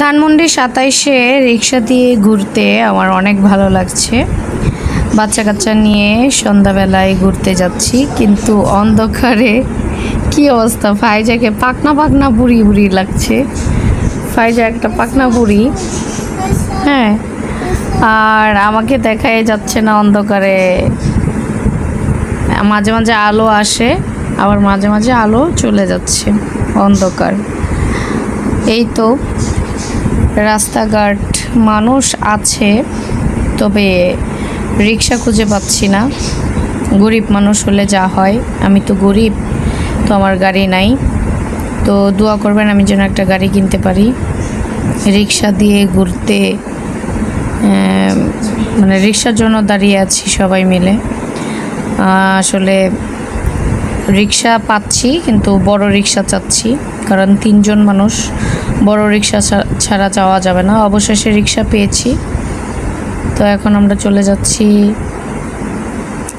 ধানমন্ডি ২৭-এ রিক্সা দিয়ে ঘুরতে আমার অনেক ভালো লাগছে। বাচ্চা কাচ্চা নিয়ে সন্ধ্যাবেলায় ঘুরতে যাচ্ছি, কিন্তু অন্ধকারে কি অবস্থা! ফাইজাকে পাকনা পাকনা বুড়ি বুড়ি লাগছে। ফাইজা একটা পাকনা বুড়ি, হ্যাঁ, আর আমাকে দেখাই যাচ্ছে না অন্ধকারে। মাঝে মাঝে আলো আসে, আবার মাঝে মাঝে আলো চলে যাচ্ছে, অন্ধকার। এই তো রাস্তাঘাট মানুষ আছে, তবে রিক্সা খুঁজে পাচ্ছি না। গরিব মানুষ হলে যা হয়, আমি তো গরিব, তো আমার গাড়ি নাই। তো দোয়া করবেন আমি যেন একটা গাড়ি কিনতে পারি। রিক্সা দিয়ে ঘুরতে মানে রিক্সার জন্য দাঁড়িয়ে আছি সবাই মিলে। আসলে রিক্সা পাচ্ছি, কিন্তু বড় রিক্সা চাচ্ছি, কারণ 3 জন মানুষ, বড় রিক্সা ছাড়া যাওয়া যাবে না। অবশেষে রিক্সা পেয়েছি, তো এখন আমরা চলে যাচ্ছি।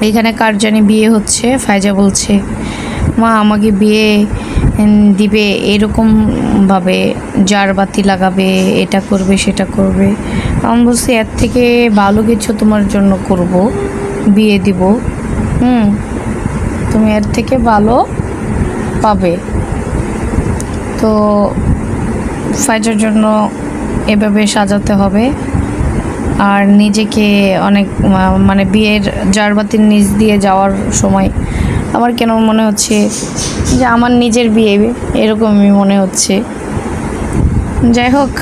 এখানে কার জানি বিয়ে হচ্ছে। ফাইজা বলছে, মা আমাকে বিয়ে দিবে, এরকমভাবে জারবাতি লাগাবে, এটা করবে সেটা করবে। আমি বলছি এর থেকে ভালো কিছু তোমার জন্য করব, বিয়ে দিব। তুমি এর থেকে ভালো পাবে। তো ফাইজার জন্য এভাবে সাজাতে হবে। আর নিজেকে অনেক মানে বিয়ের জারবাতির নিচ দিয়ে যাওয়ার সময় আমার কেন মনে হচ্ছে যে আমার নিজের বিয়ে, এরকমই মনে হচ্ছে। যাই হোক,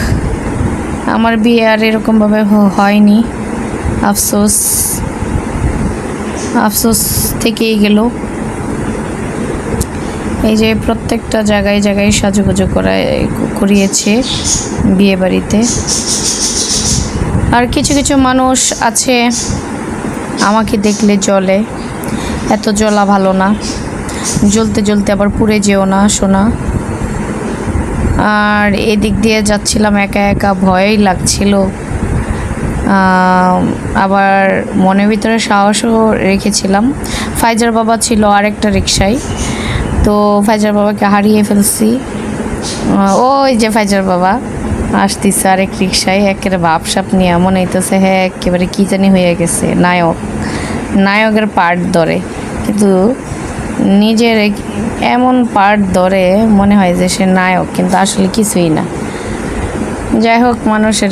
আমার বিয়ে আর এরকমভাবে হয়নি। আফসোস আফসোস থেকেই গেল। এই যে প্রত্যেকটা জায়গায় জায়গায় সাজুগুজু করিয়েছে বিয়ে বাড়িতে। আর কিছু কিছু মানুষ আছে আমাকে দেখলে জ্বলে, এত জ্বলা ভালো না। জ্বলতে জ্বলতে আবার পুড়ে যেও না সোনা। আর এদিক দিয়ে যাচ্ছিলাম একা একা, ভয়ই লাগছিল। আবার মনের ভিতরে সাহসও রেখেছিলাম। ফাইজার বাবা ছিল আরেকটা রিক্সায়, তো ফাইজার বাবাকে হারিয়ে ফেলছি। ওই যে ফাইজার বাবা আসতেছে আরেক রিক্সায়, একেবারে ভাবসাপ নিয়ে, মনে হইতেছে হ্যাঁ একেবারে কী জানি হয়ে গেছে, নায়কের পার্ট ধরে, কিন্তু নিজের এমন পার্ট ধরে মনে হয় যে সে নায়ক, কিন্তু আসলে কিছুই না। যাই হোক, মানুষের